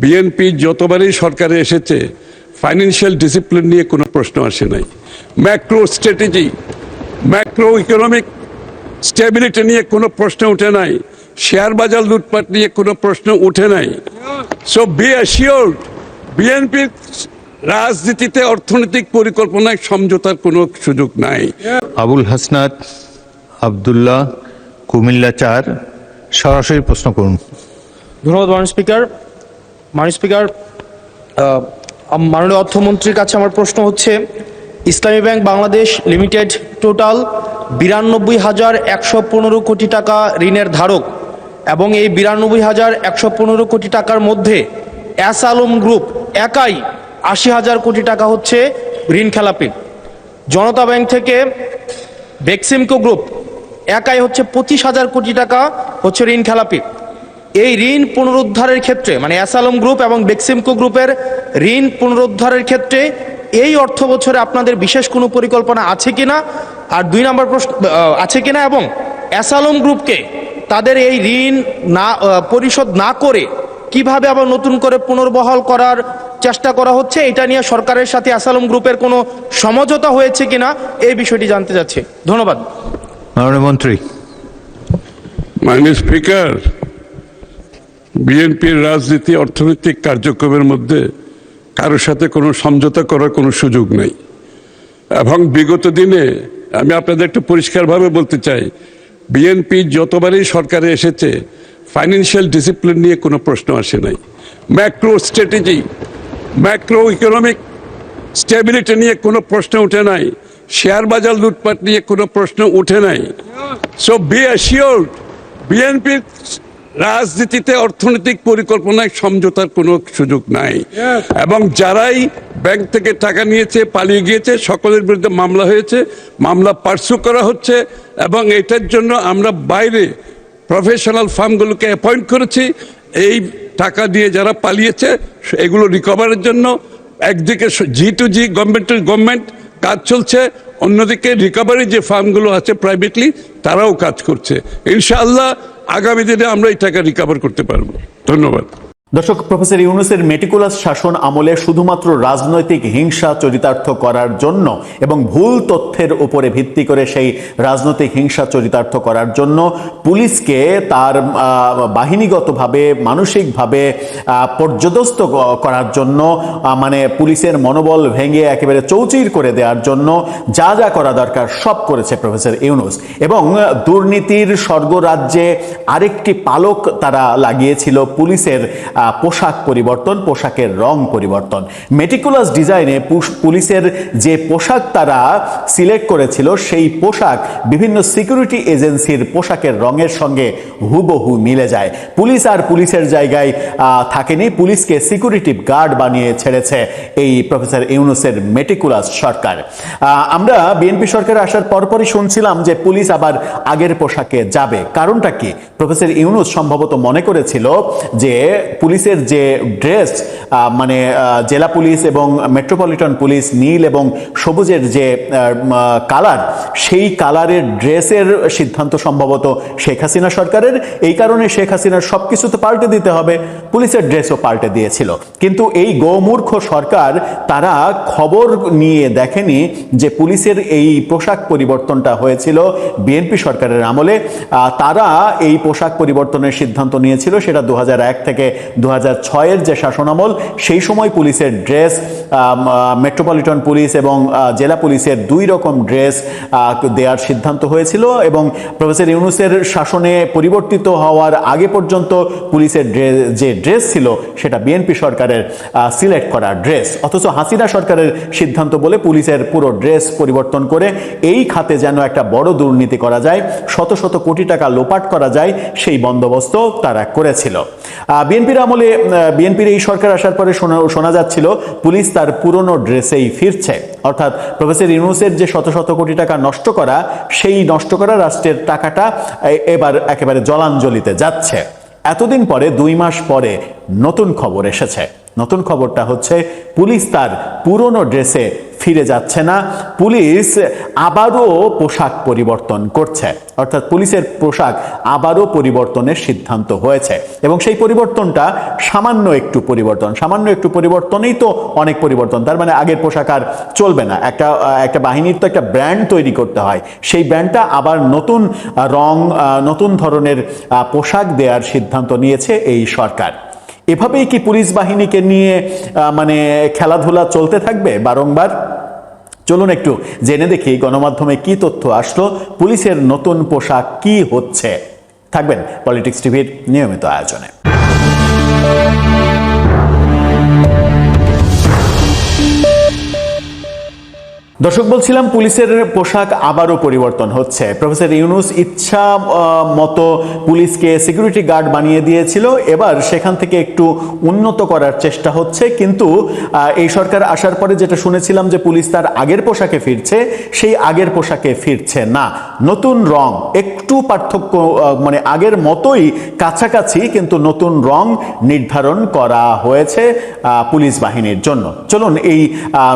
BNP যতবারই সরকারে এসেছে ফাইন্যান্সিয়াল ডিসিপ্লিন নিয়ে কোনো প্রশ্ন আসে নাই, macro strategy, macro economic stability নিয়ে কোনো প্রশ্ন উঠে নাই, শেয়ার বাজার লুটপাট নিয়ে কোনো প্রশ্ন উঠে নাই। সো বি অ্যাসিওর্ড, বিএনপির রাজনীতিতে অর্থনৈতিক পরিকল্পনায় সমঝোতার কোনো সুযোগ নাই। আবুল হাসনাত আব্দুল্লাহ, কুমিল্লা 4, সরাসরি প্রশ্ন করুন। ধন্যবাদ মাননীয় স্পিকার। মাননীয় স্পিকার, মাননীয় অর্থমন্ত্রীর কাছে আমার প্রশ্ন হচ্ছে, ইসলামী ব্যাংক বাংলাদেশ লিমিটেড টোটাল 92,115 কোটি টাকা ঋণের ধারক এবং এই 92,115 কোটি টাকার মধ্যে এস আলম গ্রুপ একাই 80,000 কোটি টাকা হচ্ছে ঋণ খেলাপি। জনতা ব্যাংক থেকে বেক্সিমকো গ্রুপ একাই হচ্ছে 25,000 কোটি টাকা হচ্ছে ঋণ খেলাপি। এই ঋণ পুনরুদ্ধারের ক্ষেত্রে মানে এস আলম গ্রুপ এবং বেক্সিমকো গ্রুপের ঋণ পুনরুদ্ধারের ক্ষেত্রে এই অর্থ বছরে আপনাদের বিশেষ কোনো পরিকল্পনা আছে কিনা, আর 2 নম্বর প্রশ্ন আছে কিনা, এবং এস আলম গ্রুপকে তাদের এই ঋণ না পরিশোধ না করে কিভাবে আবার নতুন করে পুনর্বহাল করার চেষ্টা করা হচ্ছে, এটা নিয়ে সরকারের সাথে এস আলম গ্রুপের কোনো সমঝোতা হয়েছে কিনা এই বিষয়টি জানতে চাচ্ছি। ধন্যবাদ। মাননীয় মন্ত্রী। মাননীয় স্পিকার, বিএনপির রাজনীতি অর্থনৈতিক কার্যক্রমের মধ্যে কারোর সাথে কোনো সমঝোতা করার কোনো সুযোগ নেই। এবং বিগত দিনে আমি আপনাদের একটু পরিষ্কারভাবে বলতে চাই, বিএনপি যতবারই সরকারে এসেছে ফাইন্যান্সিয়াল ডিসিপ্লিন নিয়ে কোনো প্রশ্ন আসে নাই, macro strategy, macro economic stability নিয়ে কোনো প্রশ্ন উঠে নাই, শেয়ার বাজার লুটপাট নিয়ে কোনো প্রশ্ন উঠে নাই। সো বি অ্যাসিওর্ড, বিএনপির রাজনীতিতে অর্থনৈতিক পরিকল্পনায় সমঝোতার কোনো সুযোগ নাই। এবং যারাই ব্যাংক থেকে টাকা নিয়েছে, পালিয়ে গিয়েছে, সকলের বিরুদ্ধে মামলা হয়েছে, মামলা পার্সু করা হচ্ছে, এবং এটার জন্য আমরা বাইরে প্রফেশনাল ফার্মগুলোকে অ্যাপয়েন্ট করেছি। এই টাকা দিয়ে যারা পালিয়েছে এগুলো রিকভারের জন্য একদিকে G2G গভর্নমেন্ট টু গভর্নমেন্ট কাজ চলছে, অন্যদিকে রিকভারি যে ফার্মগুলো আছে প্রাইভেটলি তারাও কাজ করছে। ইনশাআল্লাহ আগামী দিনে আমরা এই টাকা রিকভার করতে পারবো। ধন্যবাদ। দর্শক, প্রফেসর ইউনূসের মেটিকুলাস শাসন আমলে শুধুমাত্র রাজনৈতিক হিংসা চরিতার্থ করার জন্য এবং ভুল তথ্যের উপরে ভিত্তি করে সেই রাজনৈতিক হিংসা চরিতার্থ করার জন্য পুলিশকে তার বাহিনীগতভাবে মানসিকভাবে পর্যদস্ত করার জন্য, মানে পুলিশের মনোবল ভেঙে একেবারে চৌচির করে দেওয়ার জন্য যা যা করা দরকার সব করেছে প্রফেসর ইউনূস। এবং দুর্নীতির স্বর্গরাজ্যে আরেকটি পালক তারা লাগিয়েছিল পুলিশের পোশাক পরিবর্তন, পোশাকের রং পরিবর্তন। মেটিকুলাস ডিজাইনে পুলিশের যে পোশাক তারা সিলেক্ট করেছিল সেই পোশাক বিভিন্ন সিকিউরিটি এজেন্সির পোশাকের রঙের সঙ্গে হুবহু মিলে যায়। পুলিশ আর পুলিশের জায়গায় থাকেনি, পুলিশকে সিকিউরিটি গার্ড বানিয়ে ছেড়েছে এই প্রফেসর ইউনূসের মেটিকুলাস সরকার। আমরা বিএনপি সরকার আসার পরপরই শুনছিলাম যে পুলিশ আবার আগের পোশাকে যাবে। কারণটা কি? প্রফেসর ইউনূস সম্ভবত মনে করেছিল যে পুলিশের যে ড্রেস, মানে জেলা পুলিশ এবং মেট্রোপলিটন পুলিশ নীল এবং সবুজের যে কালার, সেই কালারের ড্রেসের সিদ্ধান্ত সম্ভবত শেখ হাসিনা সরকারের। এই কারণে শেখ হাসিনার সবকিছু তো পাল্টে দিতে হবে, পুলিশের ড্রেসও পাল্টে দিয়েছিল। কিন্তু এই গোমূর্খ সরকার তারা খবর নিয়ে দেখেনি যে পুলিশের এই পোশাক পরিবর্তনটা হয়েছিল বিএনপি সরকারের আমলে। তারা এই পোশাক পরিবর্তনের সিদ্ধান্ত নিয়েছিল সেটা 2001 থেকে 2006-এর যে শাসনামল, সেই সময় পুলিশের ড্রেস, মেট্রোপলিটন পুলিশ এবং জেলা পুলিশের 2 রকম ড্রেস দেওয়ার সিদ্ধান্ত হয়েছিল। এবং প্রফেসর ইউনূসের শাসনে পরিবর্তিত হওয়ার আগে পর্যন্ত পুলিশের যে ড্রেস ছিল সেটা বিএনপি সরকারের সিলেক্ট করা ড্রেস। অথচ হাসিনা সরকারের সিদ্ধান্ত বলে পুলিশের পুরো ড্রেস পরিবর্তন করে এই খাতে যেন একটা বড় দুর্নীতি করা যায়, শত শত কোটি টাকা লোপাট করা যায়, সেই বন্দোবস্ত তারা করেছিল। বিএনপির আমলে, বিএনপির এই সরকার আসার পরে শোনা যাচ্ছিল পুলিশ তার পুরনো ড্রেসেই ফিরছে। অর্থাৎ প্রফেসর ইউনূসের যে শত শত কোটি টাকা নষ্ট করা, সেই নষ্ট করা রাষ্ট্রের টাকাটা এবার একেবারে জলাঞ্জলিতে যাচ্ছে। এতদিন পরে 2 মাস পরে নতুন খবর এসেছে। নতুন খবরটা হচ্ছে পুলিশ তার পুরনো ড্রেসে ফিরে যাচ্ছে না, পুলিশ আবারও পোশাক পরিবর্তন করছে, অর্থাৎ পুলিশের পোশাক আবারও পরিবর্তনের সিদ্ধান্ত হয়েছে এবং সেই পরিবর্তনটা সামান্য একটু পরিবর্তনেই তো অনেক পরিবর্তন। তার মানে আগের পোশাক আর চলবে না। একটা বাহিনীর তো একটা ব্র্যান্ড তৈরি করতে হয়, সেই ব্র্যান্ডটা আবার নতুন রং, নতুন ধরনের পোশাক দেওয়ার সিদ্ধান্ত নিয়েছে এই সরকার। এভাবেই কি পুলিশ বাহিনীকে নিয়ে মানে খেলাধুলা চলতে থাকবে বারংবার? চলুন একটু জেনে দেখি গণমাধ্যমে কি তথ্য আসলো, পুলিশের নতুন পোশাক কি হচ্ছে। থাকবেন পলিটিক্স টিভির নিয়মিত আয়োজনে। দর্শক, বলছিলাম পুলিশের পোশাক আবারও পরিবর্তন হচ্ছে। প্রফেসর ইউনূস ইচ্ছা মতো পুলিশকে সিকিউরিটি গার্ড বানিয়ে দিয়েছিল, এবার সেখান থেকে একটু উন্নত করার চেষ্টা হচ্ছে। কিন্তু এই সরকার আসার পরে যেটা শুনেছিলাম যে পুলিশ তার আগের পোশাকে ফিরছে, সেই আগের পোশাকে ফিরছে না। নতুন রং, একটু পার্থক্য, মানে আগের মতোই কাছাকাছি, কিন্তু নতুন রং নির্ধারণ করা হয়েছে পুলিশ বাহিনীর জন্য। চলুন এই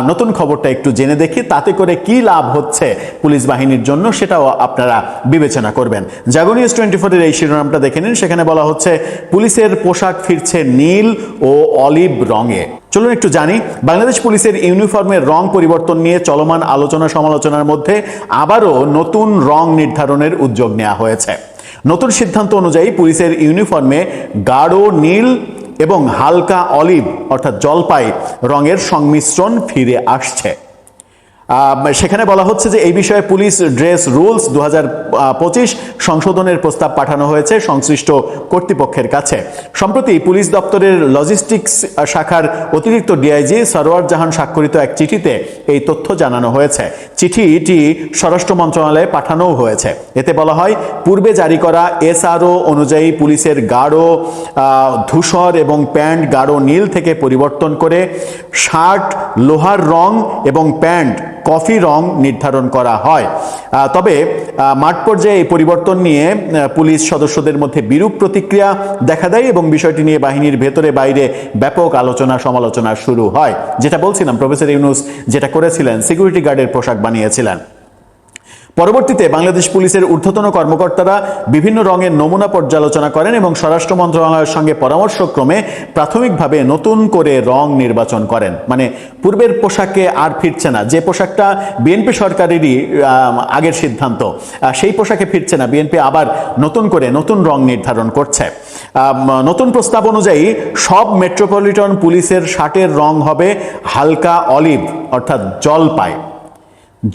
নতুন খবরটা একটু জেনে দেখি, তাতে করে কি লাভ হচ্ছে পুলিশ বাহিনীর জন্য সেটাও আপনারা বিবেচনা করবেন। জাগো নিউজ 24 এর এই শিরোনামটা দেখে নিন। সেখানে বলা হচ্ছে পুলিশের পোশাক ফিরছে নীল ও অলিভ রঙে। চলুন একটু জানি, বাংলাদেশ পুলিশের ইউনিফর্মের রং পরিবর্তন নিয়ে চলমান আলোচনা সমালোচনার মধ্যে আবারও নতুন রং নির্ধারণের উদ্যোগ নেওয়া হয়েছে। নতুন সিদ্ধান্ত অনুযায়ী পুলিশের ইউনিফর্মে গাঢ় নীল এবং হালকা অলিভ অর্থাৎ জলপাই রঙের সংমিশ্রণ ফিরে আসছে। সেখানে বলা হচ্ছে যে এই বিষয়ে পুলিশ ড্রেস রুলস 2025 সংশোধনের প্রস্তাব পাঠানো হয়েছে সংশ্লিষ্ট কর্তৃপক্ষের কাছে। সম্প্রতি পুলিশ দপ্তরের লজিস্টিক্স শাখার অতিরিক্ত ডিআইজি সরওয়ার জাহান স্বাক্ষরিত এক চিঠিতে এই তথ্য জানানো হয়েছে। চিঠিটি স্বরাষ্ট্র মন্ত্রণালয়ে পাঠানোও হয়েছে। এতে বলা হয়, পূর্বে জারি করা এসআরও অনুযায়ী পুলিশের গাঢ় ধূসর এবং প্যান্ট গাঢ় নীল থেকে পরিবর্তন করে শার্ট লোহার রং এবং প্যান্ট কফি রং নির্ধারণ করা হয়। তবে মাঠ পর্যায়ে এই পরিবর্তন নিয়ে পুলিশ সদস্যদের মধ্যে বিরূপ প্রতিক্রিয়া দেখা দেয় এবং বিষয়টি নিয়ে বাহিনীর ভেতরে বাইরে ব্যাপক আলোচনা সমালোচনা শুরু হয়। যেটা বলছিলাম, প্রফেসর ইউনূস যেটা করেছিলেন, সিকিউরিটি গার্ডের পোশাক বানিয়েছিলেন। পরবর্তীতে বাংলাদেশ পুলিশের ঊর্ধ্বতন কর্মকর্তারা বিভিন্ন রঙের নমুনা পর্যালোচনা করেন এবং স্বরাষ্ট্র মন্ত্রণালয়ের সঙ্গে পরামর্শক্রমে প্রাথমিকভাবে নতুন করে রং নির্বাচন করেন। মানে পূর্বের পোশাকে আর ফিরছে না, যে পোশাকটা বিএনপি সরকারেরই আগের সিদ্ধান্ত, সেই পোশাকে ফিরছে না, বিএনপি আবার নতুন করে নতুন রং নির্ধারণ করছে। নতুন প্রস্তাব অনুযায়ী সব মেট্রোপলিটন পুলিশের শার্টের রং হবে হালকা অলিভ অর্থাৎ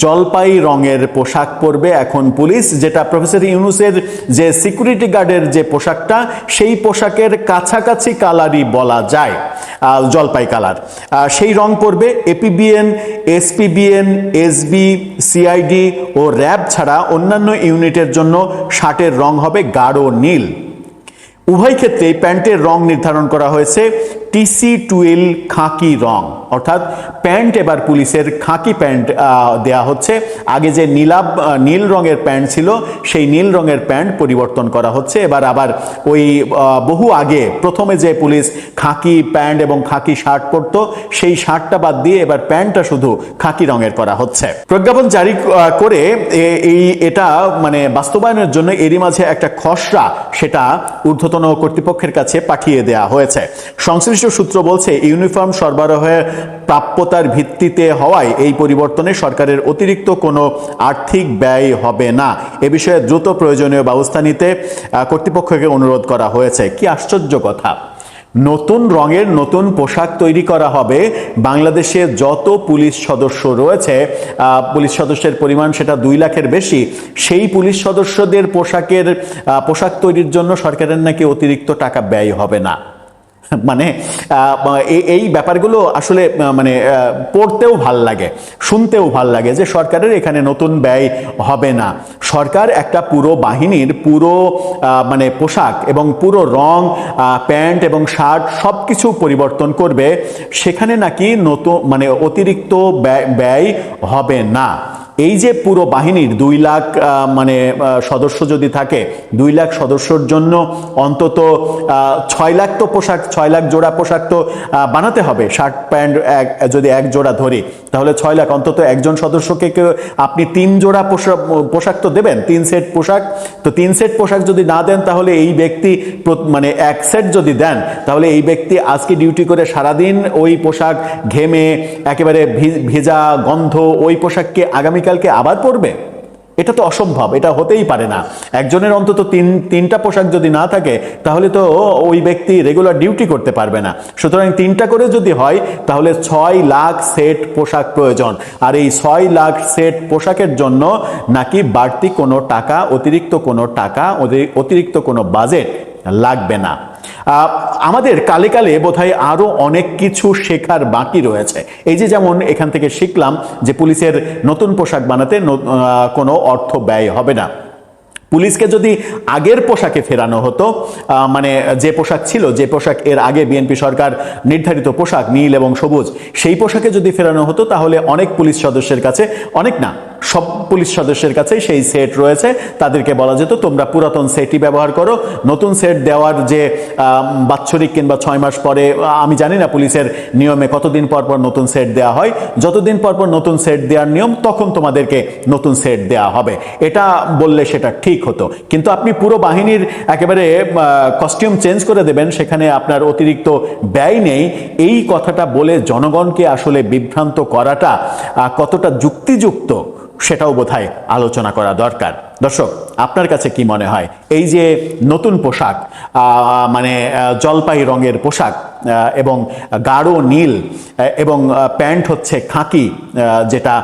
জলপাই রঙের পোশাক পরবে এখন পুলিশ, যেটা প্রফেসর ইউনূসের যে সিকিউরিটি গার্ডের যে পোশাকটা, সেই পোশাকের কাছাকাছি কালারই বলা যায়, জলপাই কালার। সেই রং পরবে এপিবিএন, এসপিবিএন, এসবি, সিআইডি ও র্যাব ছাড়া অন্যান্য ইউনিটের জন্য শার্টের রং হবে গাঢ় নীল। উভয় ক্ষেত্রেই প্যান্টের রং নির্ধারণ করা হয়েছে TC12 খাকি রং, অর্থাৎ প্যান্ট এবার পুলিশের খাকি প্যান্ট দেয়া হচ্ছে। আগে যে নীল রঙের প্যান্ট ছিল, সেই নীল রঙের প্যান্ট পরিবর্তন করা হচ্ছে। এবার আবার ওই বহু আগে প্রথমে যে পুলিশ খাকি প্যান্ট এবং খাকি শার্ট পরতো, সেই শার্টটা বাদ দিয়ে এবার প্যান্টটা শুধু খাকি রঙের করা হচ্ছে। প্রজ্ঞাপন জারি করে এটা মানে বাস্তবায়নের জন্য এরই মাঝে একটা খসড়া সেটা ঊর্ধ্বতন কর্তৃপক্ষের কাছে পাঠিয়ে দেওয়া হয়েছে। সংশ্লিষ্ট সূত্র বলছে, ইউনিফর্ম সরবরাহের প্রাপ্যতার ভিত্তিতে হওয়ায় এই পরিবর্তনে সরকারের অতিরিক্ত কোনো আর্থিক ব্যয় হবে না। এ বিষয়ে দ্রুত প্রয়োজনীয় ব্যবস্থা নিতে কর্তৃপক্ষকে অনুরোধ করা হয়েছে। কি আশ্চর্য কথা! নতুন রঙের নতুন পোশাক তৈরি করা হবে। বাংলাদেশে যত পুলিশ সদস্য রয়েছে, পুলিশ সদস্যের পরিমাণ সেটা 2 লাখের বেশি। সেই পুলিশ সদস্যদের পোশাক তৈরির জন্য সরকারের নাকি অতিরিক্ত টাকা ব্যয় হবে না। মানে এই ব্যাপারগুলো আসলে মানে পড়তেও ভাল লাগে, শুনতেও ভাল লাগে যে সরকারের এখানে নতুন ব্যয় হবে না। সরকার একটা পুরো বাহিনীর পুরো মানে পোশাক এবং পুরো রং, প্যান্ট এবং শার্ট সব কিছু পরিবর্তন করবে, সেখানে নাকি নতুন মানে অতিরিক্ত ব্যয় হবে না। এই যে পুরো বাহিনীর 2 লাখ মানে সদস্য যদি থাকে, 2 লাখ সদস্যর জন্য অন্তত 6 লাখ তো পোশাক 6 লাখ জোড়া পোশাক তো বানাতে হবে, শার্ট প্যান্ট যদি এক জোড়া ধরি তাহলে 6 লাখ, অন্তত একজন সদস্যকে আপনি 3 জোড়া পোশাক তো দেবেন, 3 সেট পোশাক। তো 3 সেট পোশাক যদি না দেন তাহলে এই ব্যক্তি মানে 1 সেট যদি দেন তাহলে এই ব্যক্তি আজকে ডিউটি করে সারাদিন ওই পোশাক ঘেমে একেবারে ভেজা গন্ধ, ওই পোশাককে আগামীকালকে আবার পরবে? এটা তো অসম্ভব, এটা হতেই পারে না। একজনের অন্তত তিনটা পোশাক যদি না থাকে তাহলে তো ওই ব্যক্তি রেগুলার ডিউটি করতে পারবে না। সুতরাং 3টা করে যদি হয় তাহলে 6 লাখ সেট পোশাক প্রয়োজন। আর এই 6 লাখ সেট পোশাকের জন্য নাকি বাড়তি কোনো টাকা, অতিরিক্ত কোনো বাজেট লাগবে না। আমাদের কালে কালে বোধহয় আরো অনেক কিছু শেখার বাকি রয়েছে। এই যে যেমন এখান থেকে শিখলাম যে পুলিশের নতুন পোশাক বানাতে কোনো অর্থ ব্যয় হবে না। পুলিশকে যদি আগের পোশাকে ফেরানো হতো, মানে যে পোশাক ছিল, যে পোশাক এর আগে বিএনপি সরকার নির্ধারিত পোশাক নীল এবং সবুজ, সেই পোশাকে যদি ফেরানো হতো তাহলে অনেক পুলিশ সদস্যের কাছে, অনেক না সব পুলিশ সদস্যের কাছে সেই সেট রয়েছে, তাদেরকে বলা যেত তোমরা পুরাতন সেটই ব্যবহার করো, নতুন সেট দেওয়ার যে বাৎসরিক কিংবা 6 মাস পরে, আমি জানি না পুলিশের নিয়মে কতদিন পর পর নতুন সেট দেওয়া হয়, যতদিন পর পর নতুন সেট দেওয়ার নিয়ম তখন তোমাদেরকে নতুন সেট দেওয়া হবে, এটা বললে সেটা ঠিক হতো। কিন্তু আপনি পুরো বাহিনীর একেবারে কস্টিউম চেঞ্জ করে দেবেন, সেখানে আপনার অতিরিক্ত ব্যয় নেই, এই কথাটা বলে জনগণকে আসলে বিভ্রান্ত করাটা কতটা যুক্তিযুক্ত সেটাও বোধহয় আলোচনা করা দরকার। দর্শক, আপনার কাছে কি মনে হয় এই যে নতুন পোশাক, মানে জলপাই রঙের পোশাক এবং গাঢ় নীল এবং প্যান্ট হচ্ছে খাকি, যেটা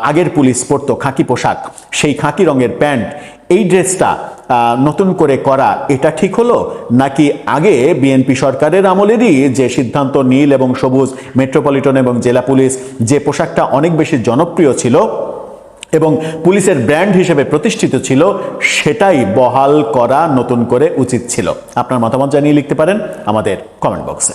আগের পুলিশ পরতো খাকি পোশাক, সেই খাকি রঙের প্যান্ট, এই ড্রেসটা নতুন করে করা এটা ঠিক হলো, নাকি আগে বিএনপি সরকারের আমলেরই যে সিদ্ধান্ত নীল এবং সবুজ মেট্রোপলিটন এবং জেলা পুলিশ, যে পোশাকটা অনেক বেশি জনপ্রিয় ছিল এবং পুলিশের ব্র্যান্ড হিসেবে প্রতিষ্ঠিত ছিল, সেটাই বহাল করা নতুন করে উচিত ছিল? আপনার মতামত জানিয়ে লিখতে পারেন আমাদের কমেন্ট বক্সে।